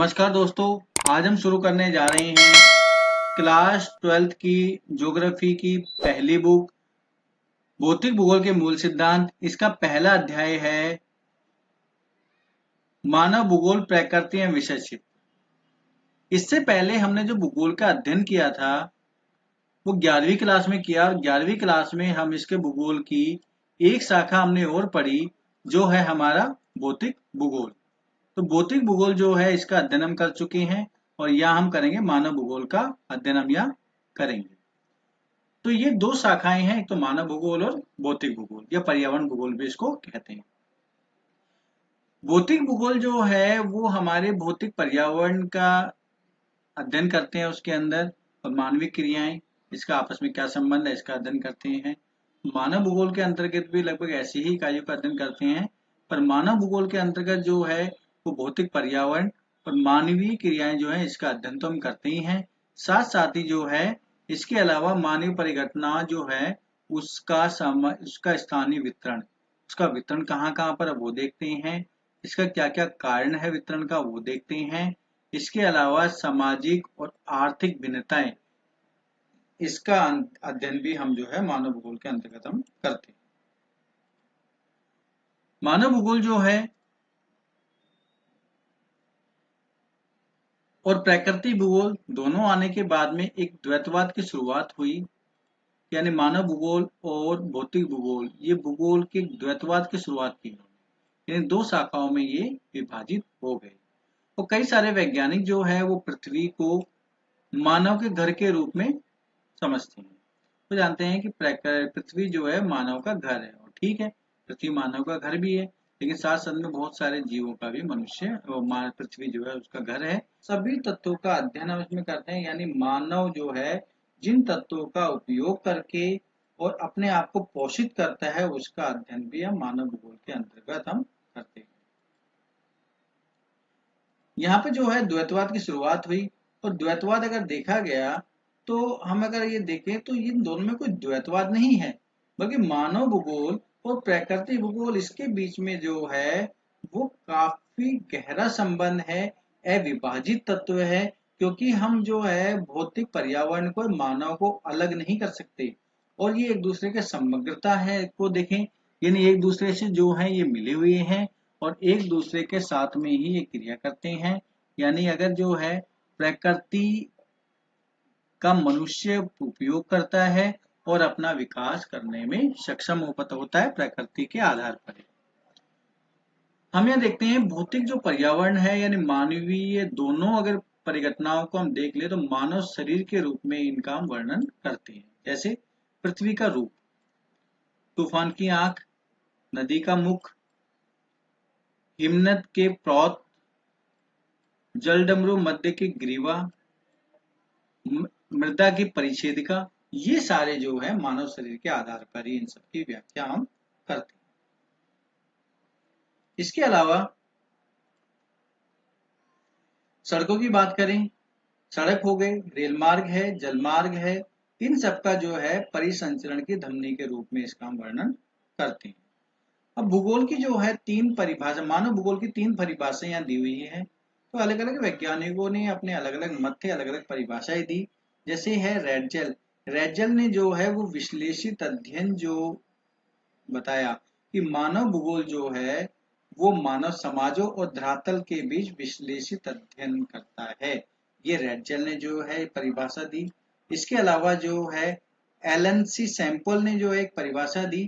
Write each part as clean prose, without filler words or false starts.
नमस्कार दोस्तों। आज हम शुरू करने जा रहे हैं क्लास 12th की ज्योग्राफी की पहली बुक भौतिक भूगोल के मूल सिद्धांत। इसका पहला अध्याय है मानव भूगोल प्रकृति एवं विषय क्षेत्र। इससे पहले हमने जो भूगोल का अध्ययन किया था वो 11वीं क्लास में किया और 11वीं क्लास में हम इसके भूगोल की एक शाखा हमने और पढ़ी जो है हमारा भौतिक भूगोल। तो भौतिक भूगोल जो है इसका अध्ययन हम कर चुके हैं और यहाँ हम करेंगे मानव भूगोल का अध्ययन हम यहाँ करेंगे। तो ये दो शाखाएं हैं, एक तो मानव भूगोल और भौतिक भूगोल या पर्यावरण भूगोल भी इसको कहते हैं। भौतिक भूगोल जो है वो हमारे भौतिक पर्यावरण का अध्ययन करते हैं, उसके अंदर और मानवीय क्रियाएं, इसका आपस में क्या संबंध है इसका अध्ययन करते हैं। मानव भूगोल के अंतर्गत भी लगभग ऐसी ही इकाइयों का अध्ययन करते हैं, पर मानव भूगोल के अंतर्गत जो है वो भौतिक पर्यावरण और मानवीय क्रियाएं जो है इसका अध्ययन तो हम करते ही हैं। साथ साथ ही जो है इसके अलावा मानवीय परिघटना जो है उसका स्थानीय वितरण, उसका वितरण कहाँ कहाँ पर है वो देखते हैं। इसका क्या क्या कारण है वितरण का वो देखते हैं। इसके अलावा सामाजिक और आर्थिक भिन्नताएं, इसका अध्ययन भी हम जो है मानव भूगोल के अंतर्गत हम करते हैं। मानव भूगोल जो है और प्राकृतिक भूगोल दोनों आने के बाद में एक द्वैतवाद की शुरुआत हुई, यानी मानव भूगोल और भौतिक भूगोल ये भूगोल के द्वैतवाद की शुरुआत की, यानी दो शाखाओं में ये विभाजित हो गए। और कई सारे वैज्ञानिक जो है वो पृथ्वी को मानव के घर के रूप में समझते हैं। तो जानते हैं कि पृथ्वी जो है मानव का घर है, और ठीक है पृथ्वी मानव का घर भी है, लेकिन साथ साथ में बहुत सारे जीवों का भी मनुष्य पृथ्वी जो है उसका घर है। सभी तत्वों का अध्ययन हम इसमें करते हैं, यानी मानव जो है जिन तत्वों का उपयोग करके और अपने आप को पोषित करता है उसका अध्ययन भी हम मानव भूगोल के अंतर्गत हम करते हैं। यहाँ पे जो है द्वैतवाद की शुरुआत हुई, और द्वैतवाद अगर देखा गया तो हम अगर ये देखें तो इन दोनों में कोई द्वैतवाद नहीं है, बल्कि मानव भूगोल और प्राकृतिक भूगोल इसके बीच में जो है वो काफी गहरा संबंध है, अविभाजित तत्व है। क्योंकि हम जो है भौतिक पर्यावरण को मानव को अलग नहीं कर सकते, और ये एक दूसरे के समग्रता है को देखें, यानी एक दूसरे से जो है ये मिले हुए हैं और एक दूसरे के साथ में ही ये क्रिया करते हैं। यानी अगर जो है प्रकृति का मनुष्य उपयोग करता है और अपना विकास करने में सक्षम होता है प्रकृति के आधार पर। हम यहाँ देखते हैं भौतिक जो पर्यावरण है यानी मानवीय दोनों अगर परिघटनाओं को हम देख ले तो मानव शरीर के रूप में इनका हम वर्णन करते हैं। जैसे पृथ्वी का रूप, तूफान की आंख, नदी का मुख, हिमनद के प्रौत, जलडमरू मध्य की ग्रीवा, मृदा की परिच्छेदिका, ये सारे जो है मानव शरीर के आधार पर ही इन सबकी व्याख्या हम करते हैं। इसके अलावा सड़कों की बात करें, सड़क हो गई, रेल मार्ग है, जल मार्ग है, इन सबका जो है परिसंचरण की धमनी के रूप में इसका हम वर्णन करते हैं। अब भूगोल की जो है तीन परिभाषा, मानव भूगोल की तीन परिभाषाएं यहाँ दी हुई है। तो अलग अलग वैज्ञानिकों ने अपने अलग अलग मत थे, अलग अलग परिभाषाएं दी। जैसे है रेडजल, रेडजल ने जो है वो विश्लेषित अध्ययन जो बताया कि मानव भूगोल जो है वो मानव समाजों और धरातल के बीच विश्लेषित अध्ययन करता है। ये रेडजल ने जो है परिभाषा दी। इसके अलावा जो है एलन सी सैंपल ने जो एक परिभाषा दी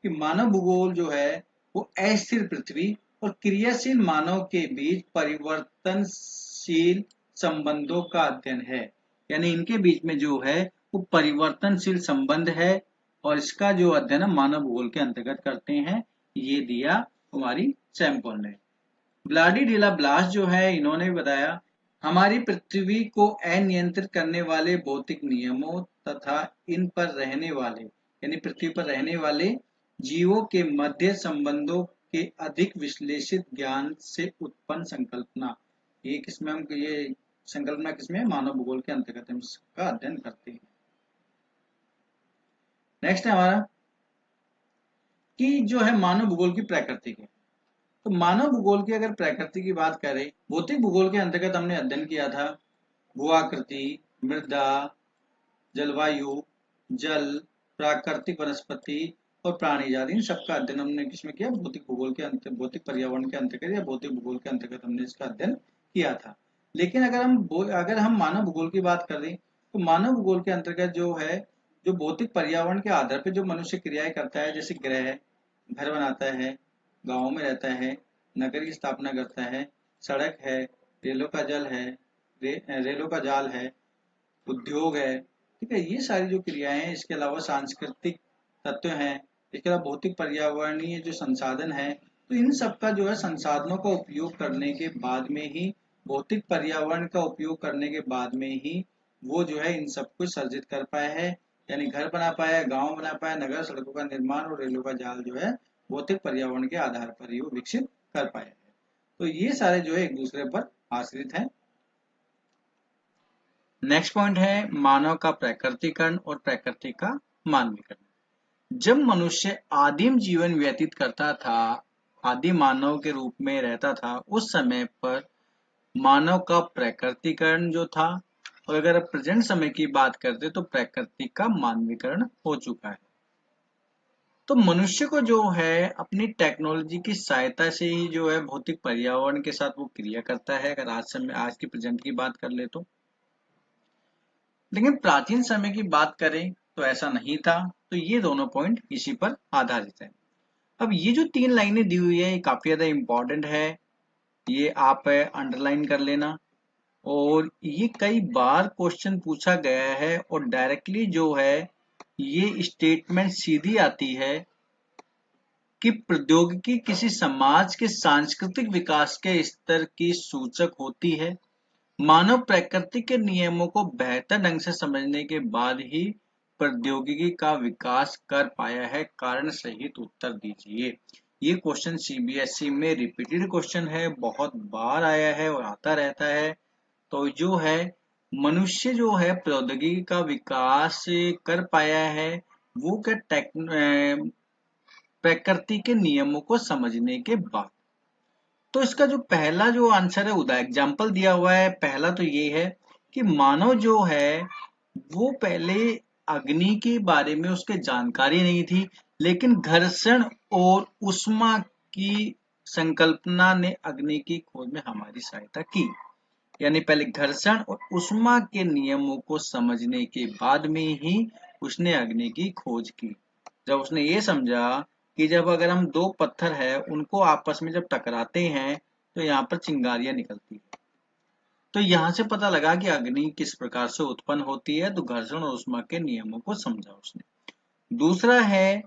कि मानव भूगोल जो है वो अस्थिर पृथ्वी और क्रियाशील मानव के बीच परिवर्तनशील संबंधों का अध्ययन है। यानी इनके बीच में जो है वो परिवर्तनशील संबंध है, और इसका जो अध्ययन हम मानव भूगोल के अंतर्गत करते हैं। ये दिया हमारी सैंपल ने। व्लादिमिर ब्लास जो है इन्होंने बताया हमारी पृथ्वी को अनियंत्रित करने वाले भौतिक नियमों तथा इन पर रहने वाले, यानी पृथ्वी पर रहने वाले जीवों के मध्य संबंधों के अधिक विश्लेषित ज्ञान से उत्पन्न संकल्पना, ये किसमें हम ये संकल्पना किसमें मानव भूगोल के अंतर्गत हम इसका अध्ययन करते हैं। नेक्स्ट है हमारा कि जो है मानव भूगोल की प्रकृति है। तो मानव भूगोल की अगर प्रकृति की बात करें, भौतिक भूगोल के अंतर्गत हमने अध्ययन किया था भू-आकृति, मृदा, जलवायु, जल, प्राकृतिक वनस्पति और प्राणी जाति, इन सबका अध्ययन हमने किसमें किया? भौतिक भूगोल के भौतिक पर्यावरण के अंतर्गत या भौतिक भूगोल के अंतर्गत हमने इसका अध्ययन किया था। लेकिन अगर हम मानव भूगोल की बात करें तो मानव भूगोल के अंतर्गत जो है, जो भौतिक पर्यावरण के आधार पर जो मनुष्य क्रियाएं करता है, जैसे ग्रह, घर बनाता है, गाँव में रहता है, नगर की स्थापना करता है, सड़क है, रेलों का जल है, रेलों का जाल है, उद्योग है, ठीक है, ये सारी जो क्रियाएं हैं। इसके अलावा सांस्कृतिक तत्व हैं, इसके अलावा भौतिक पर्यावरणीय जो संसाधन है, तो इन सब का जो है संसाधनों का उपयोग करने के बाद में ही, भौतिक पर्यावरण का उपयोग करने के बाद में ही वो जो है इन सब को सर्जित कर पाया है, यानी घर बना पाया, गांव बना पाया, नगर सड़कों का निर्माण और रेलों का जाल जो है भौतिक पर्यावरण के आधार पर ही वो विकसित कर पाया है। तो ये सारे जो है एक दूसरे पर आश्रित हैं। नेक्स्ट पॉइंट है मानव का प्राकृतिकरण और प्रकृति का मानवीकरण। जब मनुष्य आदिम जीवन व्यतीत करता था, आदि मानव के रूप में रहता था, उस समय पर मानव का प्राकृतिकरण जो था, और अगर प्रेजेंट समय की बात करते तो प्रकृति का मानवीकरण हो चुका है। तो मनुष्य को जो है अपनी टेक्नोलॉजी की सहायता से ही जो है भौतिक पर्यावरण के साथ वो क्रिया करता है, अगर आज की प्रेजेंट की बात कर ले तो। लेकिन प्राचीन समय की बात करें तो ऐसा नहीं था। तो ये दोनों पॉइंट इसी पर आधारित है। अब ये जो 3 लाइनें दी हुई है ये काफी ज्यादा इंपॉर्टेंट है, ये आप अंडरलाइन कर लेना। और ये कई बार क्वेश्चन पूछा गया है और डायरेक्टली जो है ये स्टेटमेंट सीधी आती है कि प्रौद्योगिकी किसी समाज के सांस्कृतिक विकास के स्तर की सूचक होती है। मानव प्रकृति के नियमों को बेहतर ढंग से समझने के बाद ही प्रौद्योगिकी का विकास कर पाया है। कारण सहित उत्तर दीजिए। ये क्वेश्चन सीबीएसई में रिपीटेड क्वेश्चन है, बहुत बार आया है और आता रहता है। तो जो है मनुष्य जो है प्रौद्योगिकी का विकास कर पाया है वो क्या प्रकृति के नियमों को समझने के बाद। तो इसका जो पहला जो आंसर है उदा एग्जाम्पल दिया हुआ है, पहला तो ये है कि मानव जो है वो पहले अग्नि के बारे में उसके जानकारी नहीं थी, लेकिन घर्षण और ऊष्मा की संकल्पना ने अग्नि की खोज में हमारी सहायता की। यानी पहले घर्षण और ऊष्मा के नियमों को समझने के बाद में ही उसने अग्नि की खोज की। जब उसने ये समझा कि जब अगर हम दो पत्थर है उनको आपस में जब टकराते हैं तो यहाँ पर चिंगारियां निकलती है, तो यहाँ से पता लगा कि अग्नि किस प्रकार से उत्पन्न होती है। तो घर्षण और ऊष्मा के नियमों को समझा उसने। दूसरा है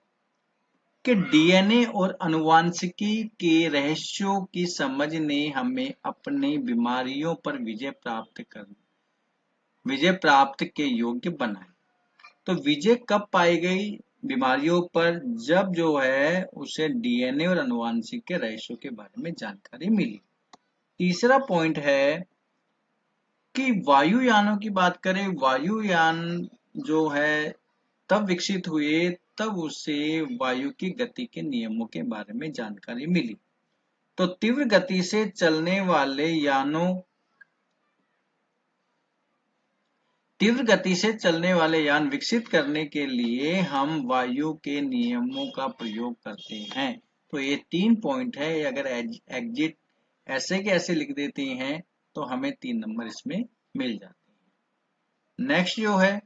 कि डीएनए और आनुवंशिकी के रहस्यों की समझ ने हमें अपनी बीमारियों पर विजय प्राप्त के योग्य बनाए। तो विजय कब पाई गई बीमारियों पर? जब जो है उसे डीएनए और आनुवंशिक के रहस्यों के बारे में जानकारी मिली। तीसरा पॉइंट है कि वायुयानों की बात करें, वायुयान जो है तब विकसित हुए तब उसे वायु की गति के नियमों के बारे में जानकारी मिली। तो तीव्र गति से चलने वाले यान विकसित करने के लिए हम वायु के नियमों का प्रयोग करते हैं। तो ये 3 पॉइंट है, अगर एग्जिट ऐसे के ऐसे लिख देते हैं तो हमें 3 नंबर इसमें मिल जाते हैं। नेक्स्ट जो है,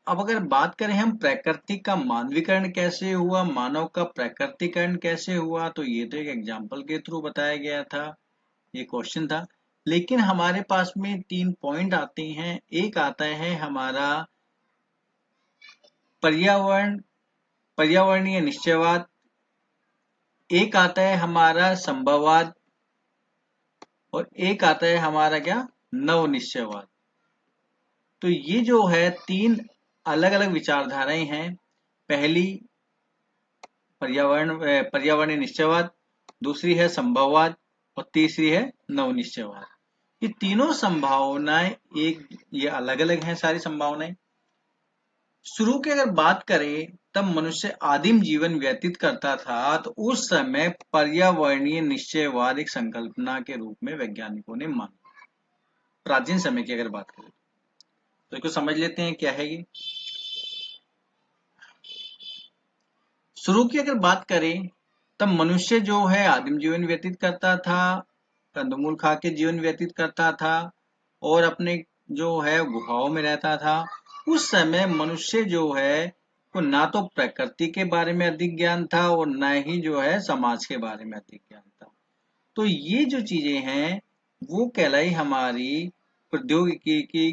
अब अगर बात करें हम प्रकृति का मानवीकरण कैसे हुआ, मानव का प्राकृतिकरण कैसे हुआ, तो ये तो एक एग्जाम्पल के थ्रू बताया गया था, ये क्वेश्चन था। लेकिन हमारे पास में 3 पॉइंट आते हैं। एक आता है हमारा पर्यावरणीय निश्चयवाद, एक आता है हमारा संभववाद और एक आता है हमारा क्या, नव निश्चयवाद। तो ये जो है 3 अलग अलग विचारधाराएं हैं। पहली पर्यावरणीय निश्चयवाद, दूसरी है संभववाद और तीसरी है नव निश्चयवाद। ये तीनों संभावनाएं ये अलग अलग हैं, सारी संभावनाएं। शुरू की अगर बात करें तब मनुष्य आदिम जीवन व्यतीत करता था, तो उस समय पर्यावरणीय निश्चयवाद एक संकल्पना के रूप में वैज्ञानिकों ने माना। प्राचीन समय की अगर बात करें तो इसको समझ लेते हैं क्या है ये। शुरू की अगर बात करें तब मनुष्य जो है आदिम जीवन व्यतीत करता था, कंदमूल खा के जीवन व्यतीत करता था और अपने जो है गुफाओं में रहता था। उस समय मनुष्य जो है वो ना तो प्रकृति के बारे में अधिक ज्ञान था और न ही जो है समाज के बारे में अधिक ज्ञान था। तो ये जो चीजें हैं वो कहलाई हमारी प्रौद्योगिकी की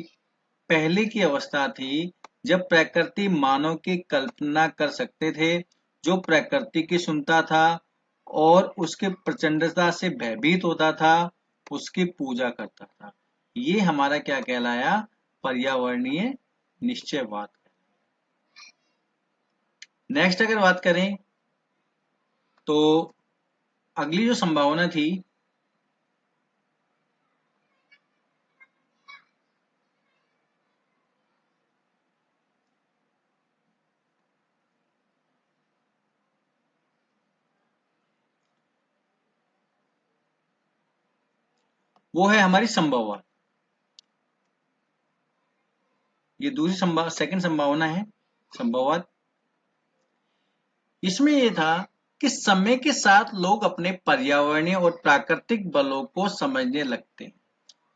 पहले की अवस्था थी, जब प्रकृति मानव की कल्पना कर सकते थे, जो प्रकृति की सुनता था और उसके प्रचंडता से भयभीत होता था, उसकी पूजा करता था। ये हमारा क्या कहलाया? पर्यावरणीय निश्चयवाद। नेक्स्ट अगर बात करें तो अगली जो संभावना थी वो है हमारी संभववाद। ये दूसरी सेकंड संभावना है संभववाद। इसमें यह था कि समय के साथ लोग अपने पर्यावरणीय और प्राकृतिक बलों को समझने लगते।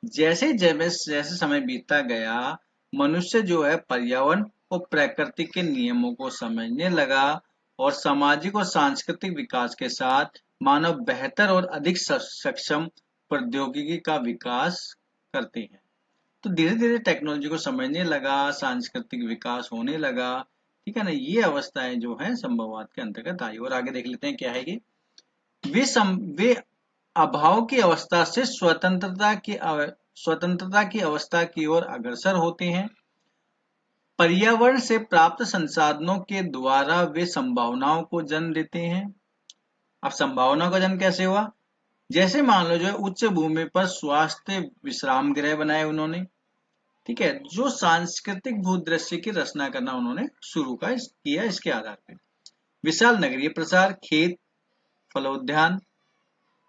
जैसे जैसे समय बीतता गया, मनुष्य जो है पर्यावरण और प्रकृति के नियमों को समझने लगा और सामाजिक और सांस्कृतिक विकास के साथ मानव बेहतर और अधिक सक्षम प्रौद्योगिकी का विकास करते हैं। तो धीरे धीरे टेक्नोलॉजी को समझने लगा, सांस्कृतिक विकास होने लगा। ठीक है ना, ये अवस्थाएं जो है संभववाद के अंतर्गत आई। और आगे देख लेते हैं क्या है ये। वे अभाव की अवस्था से स्वतंत्रता की अवस्था की ओर अग्रसर होते हैं। पर्यावरण से प्राप्त संसाधनों के द्वारा वे संभावनाओं को जन्म देते हैं। अब संभावनाओं का जन्म कैसे हुआ? जैसे मान लो जो है उच्च भूमि पर स्वास्थ्य विश्राम गृह बनाए उन्होंने। ठीक है, जो सांस्कृतिक भूदृश्य की रचना करना उन्होंने शुरू किया इसके आधार पर। विशाल नगरीय प्रसार, खेत, फलोद्यान,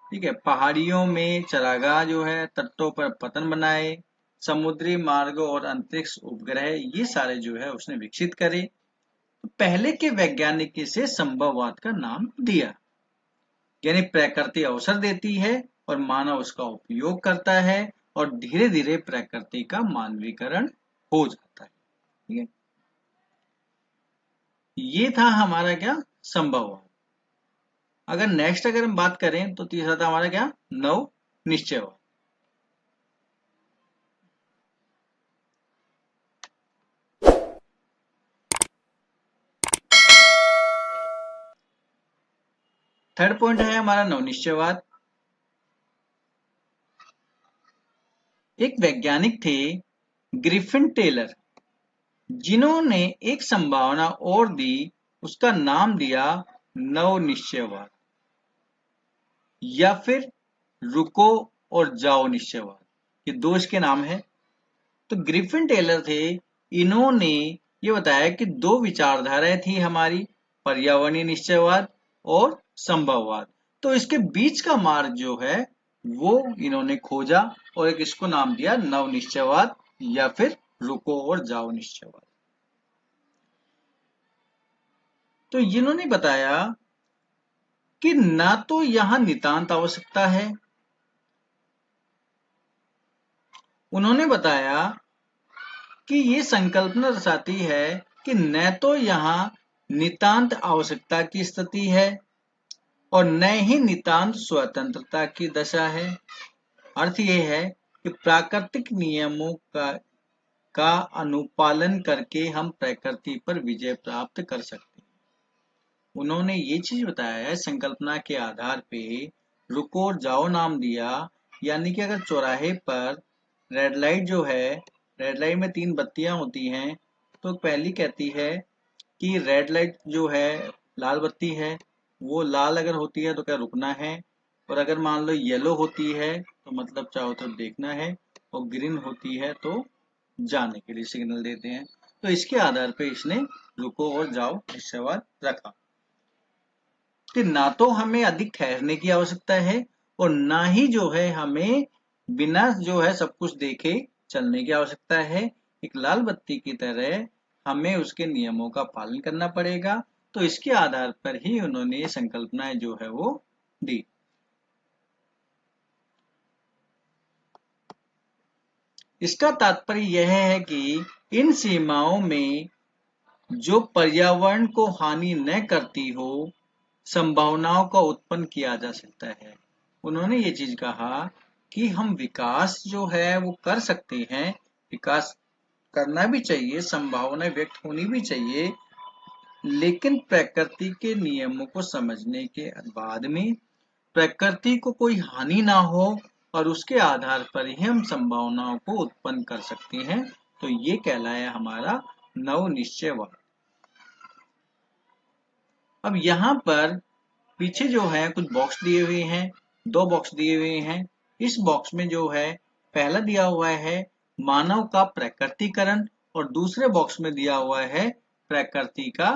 ठीक है, पहाड़ियों में चरागाह जो है, तटों पर पतन बनाए, समुद्री मार्ग और अंतरिक्ष उपग्रह, ये सारे जो है उसने विकसित करे। तो पहले के वैज्ञानिक इसे संभववाद का नाम दिया। यानी प्रकृति अवसर देती है और मानव उसका उपयोग करता है और धीरे धीरे प्रकृति का मानवीकरण हो जाता है। ठीक है, ये था हमारा क्या? संभववाद। अगर नेक्स्ट अगर हम बात करें तो तीसरा था हमारा क्या? नव निश्चयवाद। थर्ड पॉइंट है हमारा नवनिश्चयवाद। एक वैज्ञानिक थे ग्रिफिन टेलर, जिन्होंने एक संभावना और दी, उसका नाम दिया नवनिश्चयवाद या फिर रुको और जाओ निश्चयवाद। ये दो इसके नाम है। तो ग्रिफिन टेलर थे, इन्होंने ये बताया कि दो विचारधाराएं थी हमारी, पर्यावरणीय निश्चयवाद और संभववाद। तो इसके बीच का मार्ग जो है वो इन्होंने खोजा और एक इसको नाम दिया नवनिश्चयवाद या फिर रुको और जाओ निश्चयवाद। तो इन्होंने बताया कि ना तो यहां नितांत आवश्यकता है, उन्होंने बताया कि ये संकल्पना दर्शाती है कि न तो यहाँ नितांत आवश्यकता की स्थिति है और न ही नितांत स्वतंत्रता की दशा है। अर्थ ये है कि प्राकृतिक नियमों का अनुपालन करके हम प्रकृति पर विजय प्राप्त कर सकते हैं। उन्होंने ये चीज बताया है, संकल्पना के आधार पे रुको और जाओ नाम दिया। यानी कि अगर चौराहे पर रेड लाइट जो है, रेड लाइट में 3 बत्तियां होती हैं, तो पहली कहती है कि रेड लाइट जो है लाल बत्ती है, वो लाल अगर होती है तो क्या रुकना है, और अगर मान लो येलो होती है तो मतलब चाहो तो देखना है, और ग्रीन होती है तो जाने के लिए सिग्नल देते हैं। तो इसके आधार पर इसने रुको और जाओ निश्चयवाद रखा कि ना तो हमें अधिक ठहरने की आवश्यकता है और ना ही जो है हमें बिना जो है सब कुछ देखे चलने की आवश्यकता है। एक लाल बत्ती की तरह हमें उसके नियमों का पालन करना पड़ेगा। तो इसके आधार पर ही उन्होंने ये संकल्पनाएं जो है वो दी। इसका तात्पर्य यह है कि इन सीमाओं में जो पर्यावरण को हानि न करती हो संभावनाओं का उत्पन्न किया जा सकता है। उन्होंने ये चीज कहा कि हम विकास जो है वो कर सकते हैं, विकास करना भी चाहिए, संभावनाएं व्यक्त होनी भी चाहिए, लेकिन प्रकृति के नियमों को समझने के बाद में प्रकृति को कोई हानि ना हो और उसके आधार पर ही हम संभावनाओं को उत्पन्न कर सकते हैं। तो ये कहलाया हमारा नव निश्चयवाद। अब यहाँ पर पीछे जो है कुछ बॉक्स दिए हुए हैं, दो बॉक्स दिए हुए हैं। इस बॉक्स में जो है पहला दिया हुआ है मानव का प्रकृतिकरण और दूसरे बॉक्स में दिया हुआ है प्रकृति का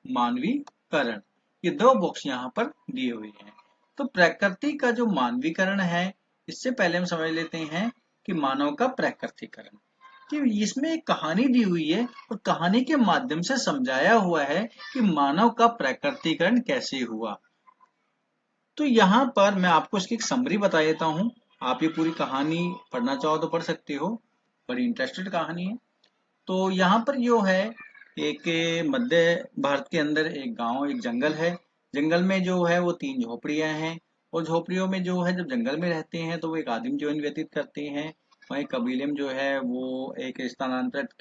मानवीकरण। ये दो बॉक्स यहाँ पर दिए हुए हैं। तो प्रकृति का जो मानवीकरण है, इससे पहले हम समझ लेते हैं कि मानव का प्रकृतिकरण, कि इसमें एक कहानी दी हुई है और कहानी के माध्यम से समझाया हुआ है कि मानव का प्रकृतिकरण कैसे हुआ। तो यहाँ पर मैं आपको इसकी एक समरी बता देता हूँ। आप ये पूरी कहानी पढ़ना चाहो तो पढ़ सकते हो, बड़ी इंटरेस्टेड कहानी है। तो यहाँ पर जो है एक मध्य भारत के अंदर एक गांव, एक जंगल है। जंगल में जो है वो 3 झोपड़ियां हैं और झोपड़ियों में जो है जब जंगल में रहते हैं तो वो एक आदिम जीवन व्यतीत करते हैं। वहीं कबीले में जो है वो एक स्थानांतरित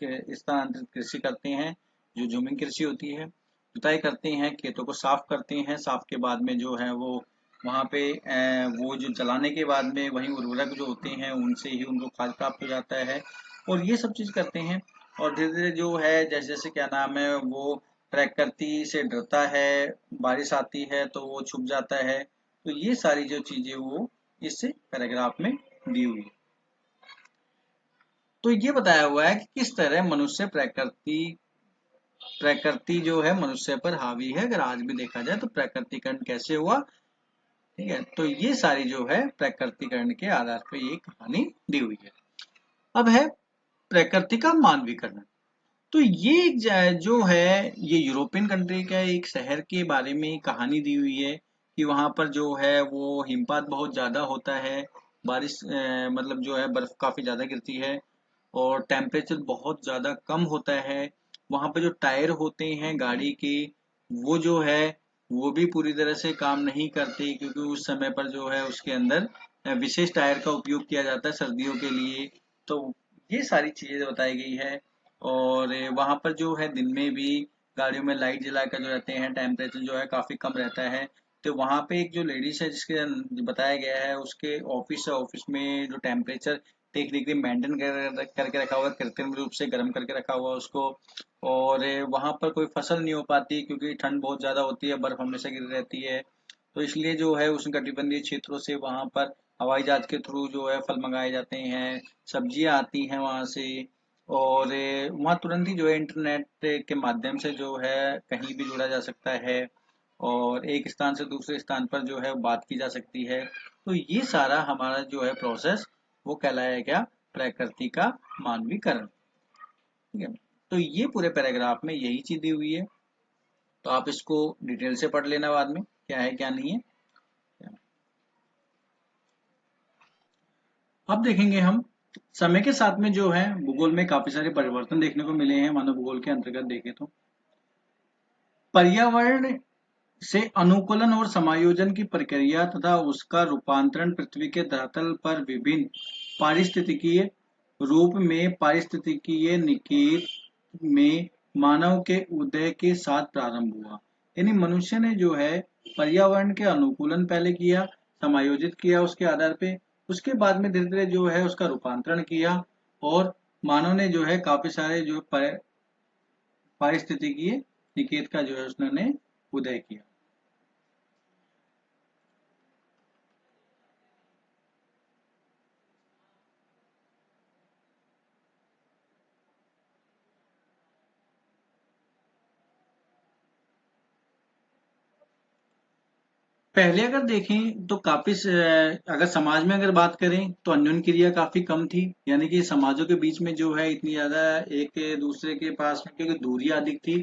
कृषि करते हैं, जो झूमिंग कृषि होती है। जुताई करते हैं, खेतों को साफ करते हैं। साफ के बाद में जो है वो वहाँ पे वो जो जलाने के बाद में वहीं उर्वरक जो होते हैं उनसे ही उनको खाद प्राप्त हो जाता है और ये सब चीज करते हैं। और धीरे धीरे जो है जैसे जैसे क्या नाम है वो प्रकृति से डरता है, बारिश आती है तो वो छुप जाता है। तो ये सारी जो चीजें वो इस पैराग्राफ में दी हुई है। तो ये बताया हुआ है कि किस तरह मनुष्य प्रकृति जो है मनुष्य पर हावी है। अगर आज भी देखा जाए तो प्रकृतिकरण कैसे हुआ, ठीक है। तो ये सारी जो है प्रकृतिकरण के आधार पर ये कहानी दी हुई है। अब है प्रकृति का मानवीकरण। तो ये जो है ये यूरोपियन कंट्री का एक शहर के बारे में कहानी दी हुई है कि वहां पर जो है वो हिमपात बहुत ज्यादा होता है, बारिश मतलब जो है बर्फ काफी ज्यादा गिरती है और टेम्परेचर बहुत ज्यादा कम होता है। वहां पे जो टायर होते हैं गाड़ी के वो जो है वो भी पूरी तरह से काम नहीं करते, क्योंकि उस समय पर जो है उसके अंदर विशेष टायर का उपयोग किया जाता है सर्दियों के लिए। तो ये सारी चीजें बताई गई है। और वहां पर जो है दिन में भी गाड़ियों में लाइट जला कर जो रहते हैं, टेम्परेचर जो है काफी कम रहता है। तो वहां पे एक जो लेडीज है जिसके बताया गया है उसके ऑफिस है, ऑफिस में जो टेम्परेचर देख देख के मेंटेन करके रखा हुआ है, कृत्रिम रूप से गर्म करके रखा हुआ है उसको। और वहां पर कोई फसल नहीं हो पाती क्योंकि ठंड बहुत ज्यादा होती है, बर्फ हमेशा गिरी रहती है। तो इसलिए जो है उष्णकटिबंधीय क्षेत्रों से वहां पर हवाई जहाज के थ्रू जो है फल मंगाए जाते हैं, सब्जियां आती हैं वहां से। और वहाँ तुरंत ही जो है इंटरनेट के माध्यम से जो है कहीं भी जुड़ा जा सकता है और एक स्थान से दूसरे स्थान पर जो है बात की जा सकती है। तो ये सारा हमारा जो है प्रोसेस वो कहलाया क्या, प्रकृति का मानवीकरण, ठीक है। तो ये पूरे पैराग्राफ में यही चीज दी हुई है। तो आप इसको डिटेल से पढ़ लेना बाद में क्या है क्या नहीं है। अब देखेंगे हम समय के साथ में जो है भूगोल में काफी सारे परिवर्तन देखने को मिले हैं मानव भूगोल के अंतर्गत देखें तो। पर्यावरण से अनुकूलन और समायोजन की प्रक्रिया तथा उसका रूपांतरण पृथ्वी के धरातल पर विभिन्न पारिस्थितिकीय रूप में पारिस्थितिकीय निकेत में मानव के उदय के साथ प्रारंभ हुआ। यानी मनुष्य ने जो है पर्यावरण के अनुकूलन पहले किया, समायोजित किया उसके आधार पे, उसके बाद में धीरे धीरे जो है उसका रूपांतरण किया और मानव ने जो है काफी सारे जो पारिस्थितिकीय निकेत का जो है उसने उदय किया। पहले अगर देखें तो काफी अगर समाज में अगर बात करें तो अन्योन्य क्रिया काफी कम थी, यानी कि समाजों के बीच में जो है इतनी ज्यादा एक दूसरे के पास में, क्योंकि दूरी अधिक थी,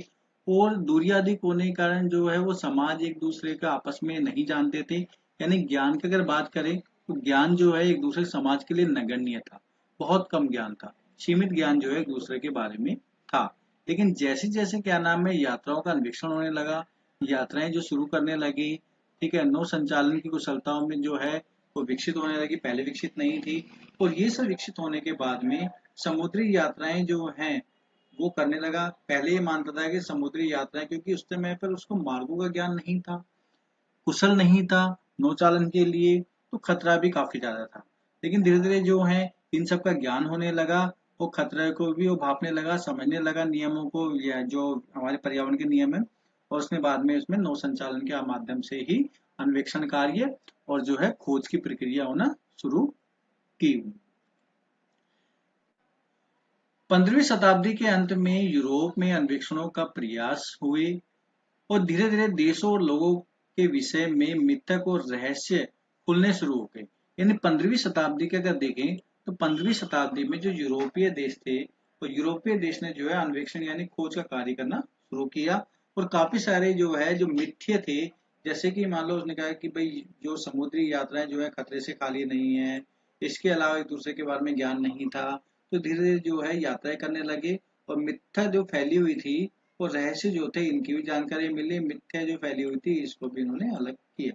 और दूरी अधिक होने के कारण जो है वो समाज एक दूसरे का आपस में नहीं जानते थे। यानी ज्ञान की अगर बात करें तो ज्ञान जो है एक दूसरे समाज के लिए नगण्य था, बहुत कम ज्ञान था, सीमित ज्ञान जो है एक दूसरे के बारे में था। लेकिन जैसे जैसे क्या नाम है यात्राओं का अन्वेषण होने लगा, यात्राएं जो शुरू करने लगी, ठीक है, नौ संचालन की कुशलताओं में जो है वो विकसित होने लगी, पहले विकसित नहीं थी। और ये सब विकसित होने के बाद में समुद्री यात्राएं जो हैं वो करने लगा। पहले ये मानता था कि समुद्री यात्राएं, क्योंकि उस समय पर उसको मार्गों का ज्ञान नहीं था, कुशल नहीं था नौचालन के लिए, तो खतरा भी काफी ज्यादा था। लेकिन धीरे धीरे जो है इन सब का ज्ञान होने लगा, वो खतरे को भी वो भापने लगा, समझने लगा नियमों को, या जो हमारे पर्यावरण के नियम है, और उसने बाद में उसमें नौ संचालन के माध्यम से ही अन्वेषण कार्य और जो है खोज की प्रक्रिया होना शुरू की। 15वीं शताब्दी के अंत में यूरोप में अन्वेषणों का प्रयास हुए, और धीरे धीरे देशों और लोगों के विषय में मिथक और रहस्य खुलने शुरू हो गए। यानी 15वीं शताब्दी के अगर देखें तो 15वीं शताब्दी में जो यूरोपीय देश थे, तो यूरोपीय देश ने जो है अन्वेषण यानी खोज का कार्य करना शुरू किया, और काफी सारे जो है जो मिथ्य थे, जैसे कि मान लो उसने कहा कि भाई जो समुद्री यात्राएं जो है खतरे से खाली नहीं है, इसके अलावा एक दूसरे के बारे में ज्ञान नहीं था, तो धीरे धीरे जो है यात्राएं करने लगे, और मिथ्या जो फैली हुई थी और रहस्य जो थे इनकी भी जानकारी मिली, मिथ्या जो फैली हुई थी इसको भी इन्होंने अलग किया।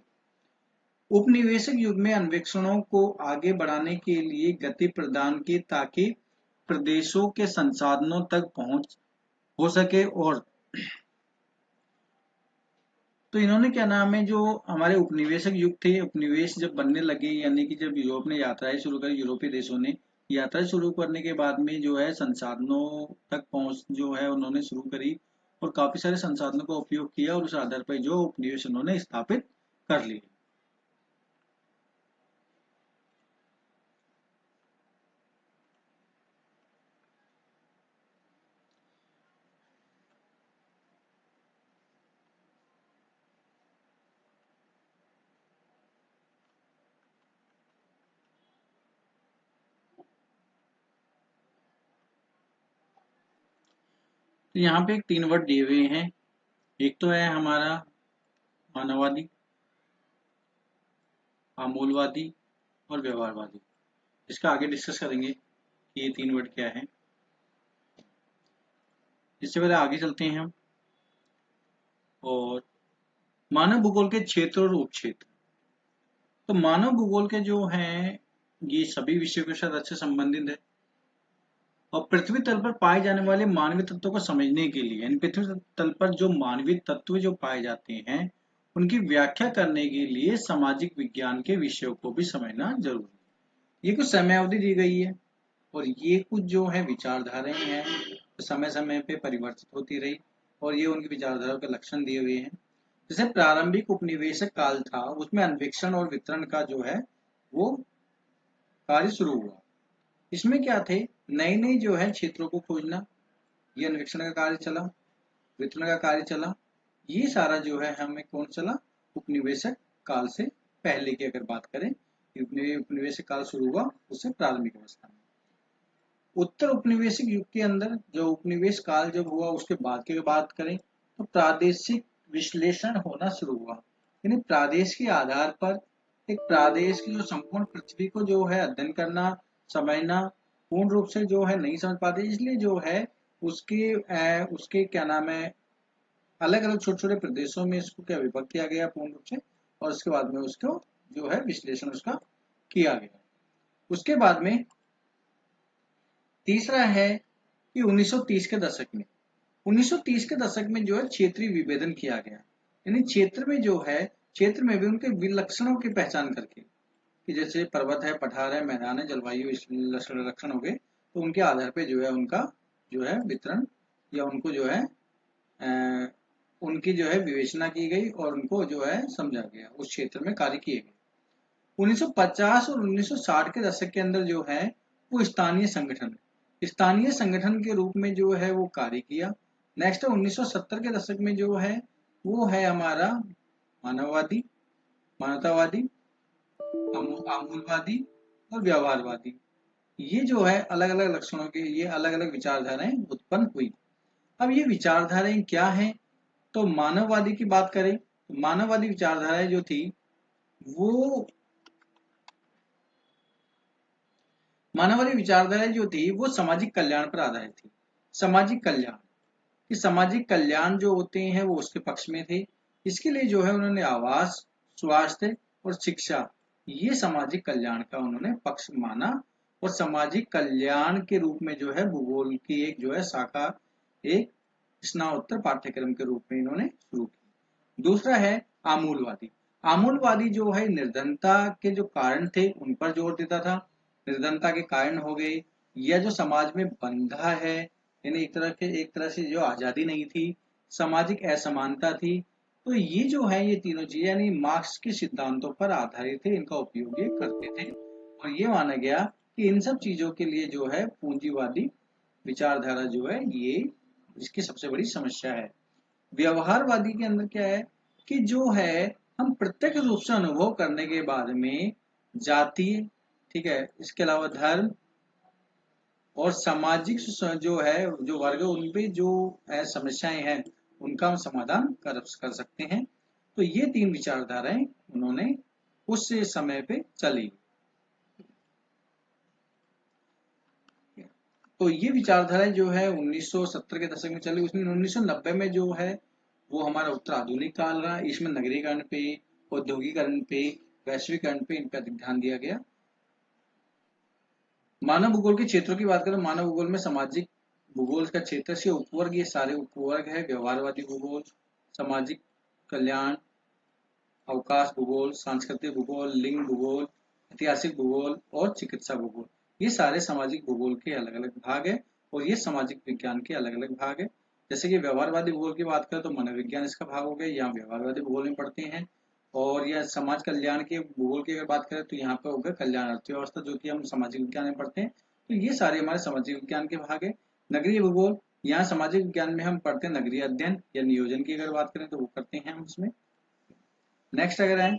उपनिवेशिक युग में अन्वेषणों को आगे बढ़ाने के लिए गति प्रदान की, ताकि प्रदेशों के संसाधनों तक पहुंच हो सके। और तो इन्होंने क्या नाम है जो हमारे उपनिवेशक युग थे, उपनिवेश जब बनने लगे, यानी कि जब यूरोप ने यात्राएं शुरू करी, यूरोपीय देशों ने यात्रा शुरू करने के बाद में जो है संसाधनों तक पहुंच जो है उन्होंने शुरू करी, और काफी सारे संसाधनों का उपयोग किया, और उस आधार पर जो उपनिवेश उन्होंने स्थापित कर लिए। तो यहाँ पे एक तीन वर्ड दिए हुए हैं, एक तो है हमारा मानववादी, आमूलवादी और व्यवहारवादी। इसका आगे डिस्कस करेंगे कि ये तीन वर्ड क्या है। इससे पहले आगे चलते हैं हम, और मानव भूगोल के क्षेत्र और उपक्षेत्र। तो मानव भूगोल के जो हैं ये सभी विषयों के साथ अच्छे संबंधित है, और पृथ्वी तल पर पाए जाने वाले मानवीय तत्वों को समझने के लिए, यानी पृथ्वी तल पर जो मानवीय तत्व जो पाए जाते हैं उनकी व्याख्या करने के लिए सामाजिक विज्ञान के विषयों को भी समझना जरूरी है। ये कुछ समय अवधि दी गई है, और ये कुछ जो है विचारधाराएं हैं तो समय समय पे परिवर्तित होती रही, और ये उनकी विचारधाराओं के लक्षण दिए हुए हैं। जैसे प्रारंभिक उपनिवेशक काल था, उसमें अन्वेषण और वितरण का जो है वो कार्य शुरू हुआ। इसमें क्या थे, नई नई जो है क्षेत्रों को खोजना, ये अन्वेषण का कार्य चला, वितरण का कार्य चला। ये सारा जो है हमें कौन चला, उपनिवेशक काल से पहले की अगर बात करें, उपनिवेशक काल शुरू हुआ उससे प्रारंभिक अवस्था में। उत्तर उपनिवेशिक युग के अंदर जो उपनिवेश काल जब हुआ उसके बाद की बात करें तो प्रादेशिक विश्लेषण होना शुरू हुआ, यानी प्रादेश के आधार पर एक प्रादेश की जो संपूर्ण पृथ्वी को जो है अध्ययन करना, समझना, पूर्ण रूप से जो है नहीं समझ पाते, इसलिए जो है उसके क्या नाम है अलग अलग छोटे छोटे प्रदेशों में इसको क्या विभक्त किया गया पूर्ण रूप से, और उसके बाद में उसको जो है विश्लेषण उसका किया गया। उसके बाद में तीसरा है कि 1930 के दशक में, 1930 के दशक में जो है क्षेत्रीय विभेदन किया गया, यानी क्षेत्र में जो है क्षेत्र में भी उनके विलक्षणों की पहचान करके, कि जैसे पर्वत है, पठार है, मैदान है, जलवायु लक्षण हो गए, तो उनके आधार पे जो है उनका जो है वितरण या उनको जो है अ, उनकी जो है विवेचना की गई, और उनको जो है समझा गया, उस क्षेत्र में कार्य किए गए। 1950 और 1960 के दशक के अंदर जो है वो स्थानीय संगठन के रूप में जो है वो कार्य किया। नेक्स्ट 1970 के दशक में जो है वो है हमारा मानववादी, मानवतावादी, आमूलवादी और व्यवहारवादी। ये जो है अलग अलग लक्षणों के, ये अलग अलग विचारधाराएं उत्पन्न हुई। अब ये विचारधाराएं क्या हैं? तो मानववादी की बात करें तो मानववादी विचारधाराएं जो थी वो मानववादी विचारधाराएं जो थी वो सामाजिक कल्याण पर आधारित थी। सामाजिक कल्याण, कि सामाजिक कल्याण जो होते हैं वो उसके पक्ष में थे। इसके लिए जो है उन्होंने आवास, स्वास्थ्य और शिक्षा, ये सामाजिक कल्याण का उन्होंने पक्ष माना और सामाजिक कल्याण के रूप में जो है भूगोल की एक जो है शाखा, एक स्नातकोत्तर पाठ्यक्रम के रूप में इन्होंने शुरू की। दूसरा है आमूलवादी। आमूलवादी जो है निर्धनता के जो कारण थे उन पर जोर देता था। निर्धनता के कारण हो गए, यह जो समाज में बंधा है, यानी एक तरह से जो आजादी नहीं थी, सामाजिक असमानता थी, तो ये जो है ये तीनों चीजें यानी मार्क्स के सिद्धांतों पर आधारित थे, इनका उपयोग ये करते थे और ये माना गया कि इन सब चीजों के लिए जो है पूंजीवादी विचारधारा जो है ये इसकी सबसे बड़ी समस्या है। व्यवहारवादी के अंदर क्या है कि जो है हम प्रत्यक्ष रूप से अनुभव करने के बाद में जाति, ठीक है, इसके अलावा धर्म और सामाजिक जो है जो वर्ग उनपे जो समस्याएं हैं उनका हम समाधान कर सकते हैं। तो ये तीन विचारधाराएं उन्होंने उस समय पे चली। तो ये विचारधाराएं जो है 1970 के दशक में चली। उसमें 1990 में जो है वो हमारा उत्तर आधुनिक काल रहा। इसमें नगरीकरण पे, औद्योगिकरण पे, वैश्वीकरण पे इन पर अधिक ध्यान दिया गया। मानव भूगोल के क्षेत्रों की बात करें, मानव भूगोल में सामाजिक भूगोल का क्षेत्र से उपवर्ग, ये सारे उपवर्ग है। व्यवहारवादी भूगोल, सामाजिक कल्याण, अवकाश भूगोल, सांस्कृतिक भूगोल, लिंग भूगोल, ऐतिहासिक भूगोल और चिकित्सा भूगोल, ये सारे सामाजिक भूगोल के अलग अलग भाग है और ये सामाजिक विज्ञान के अलग अलग भाग है। जैसे कि व्यवहारवादी भूगोल की बात करें तो मनोविज्ञान इसका भाग हो गया, यहाँ व्यवहारवादी भूगोल में पढ़ते हैं। और यह समाज कल्याण के भूगोल की अगर बात करें तो यहाँ पे हो गया कल्याण अर्थव्यवस्था, जो कि हम सामाजिक विज्ञान में पढ़ते हैं। तो ये सारे हमारे सामाजिक विज्ञान के भाग है। नगरीय भूगोल, यहाँ सामाजिक विज्ञान में हम पढ़ते हैं नगरीय अध्ययन या नियोजन की अगर बात करें तो वो करते हैं हम इसमें। नेक्स्ट अगर आए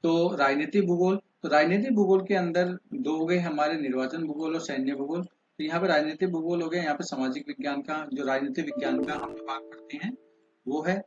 तो राजनीतिक भूगोल, तो राजनीतिक भूगोल के अंदर दो हो गए हमारे, निर्वाचन भूगोल और सैन्य भूगोल। तो यहाँ पे राजनीतिक भूगोल हो गया, यहाँ पे सामाजिक विज्ञान का जो राजनीतिक विज्ञान का हम जो भाग पढ़ते हैं वो है।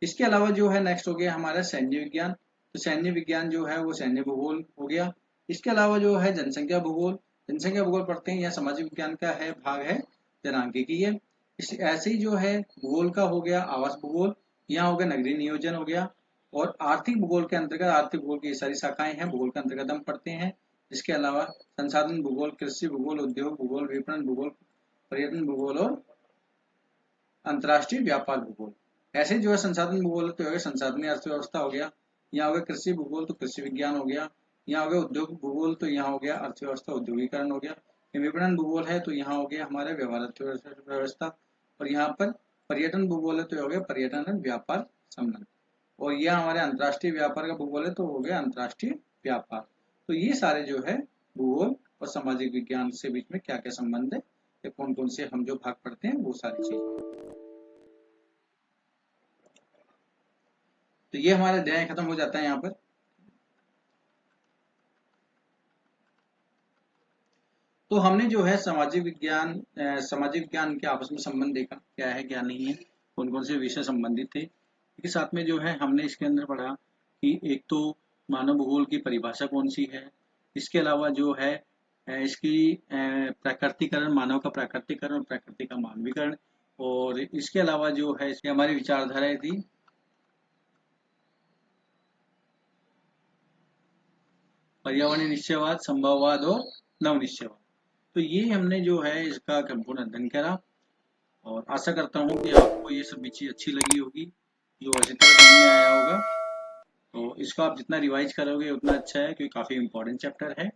इसके अलावा जो है नेक्स्ट हो गया हमारा सैन्य विज्ञान। तो सैन्य विज्ञान जो है वो सैन्य भूगोल हो गया। इसके अलावा जो है जनसंख्या भूगोल, जनसंख्या भूगोल पढ़ते हैं, यहाँ सामाजिक विज्ञान का है भाग है जनांकिकी है। ऐसे ही जो है भूगोल का हो गया आवास भूगोल, यहाँ हो गया नगरीय नियोजन हो गया। और आर्थिक भूगोल के अंतर्गत, आर्थिक भूगोल की सारी शाखाएं हैं भूगोल के अंतर्गत हम पढ़ते हैं। इसके अलावा संसाधन भूगोल, कृषि भूगोल, उद्योग भूगोल, विपणन भूगोल, पर्यटन भूगोल और अंतर्राष्ट्रीय व्यापार भूगोल। ऐसे जो है संसाधन भूगोल तो हो गया संसाधनीय अर्थव्यवस्था हो गया, यहाँ हो गया कृषि भूगोल तो कृषि विज्ञान हो गया, यहाँ हो गया उद्योग भूगोल तो यहाँ हो गया अर्थव्यवस्था उद्योगीकरण हो गया। विपणन भूगोल है तो यहाँ हो गया हमारा व्यवहार अर्थव्यवस्था। और यहाँ पर पर्यटन भूगोल है तो हो गया पर्यटन और व्यापार संबंध। और यह हमारे अंतर्राष्ट्रीय व्यापार का भूगोल है तो हो गया अंतर्राष्ट्रीय व्यापार। तो ये सारे जो है भूगोल और सामाजिक विज्ञान से बीच में क्या क्या संबंध है, या कौन कौन से हम जो भाग पढ़ते हैं वो सारी चीजें। तो ये हमारा अध्याय खत्म हो जाता है यहाँ पर। तो हमने जो है सामाजिक विज्ञान के आपस में संबंध देखा, क्या है क्या नहीं है, कौन कौन से विषय संबंधित थे। इसके साथ में जो है हमने इसके अंदर पढ़ा कि एक तो मानव भूगोल की परिभाषा कौन सी है, इसके अलावा जो है इसकी प्राकृतिकरण, मानव का प्राकृतिकरण और प्रकृति का मानवीकरण, और इसके अलावा जो है इसकी हमारी विचारधाराएं थी पर्यावरणीय निश्चयवाद, संभववाद और नव निश्चयवाद। तो ये हमने जो है इसका संपूर्ण अध्ययन करा और आशा करता हूँ कि आपको ये सब चीज अच्छी लगी होगी, जो अच्छी तरह समझ में आया होगा। तो इसको आप जितना रिवाइज करोगे उतना अच्छा है, क्योंकि काफी इंपॉर्टेंट चैप्टर है।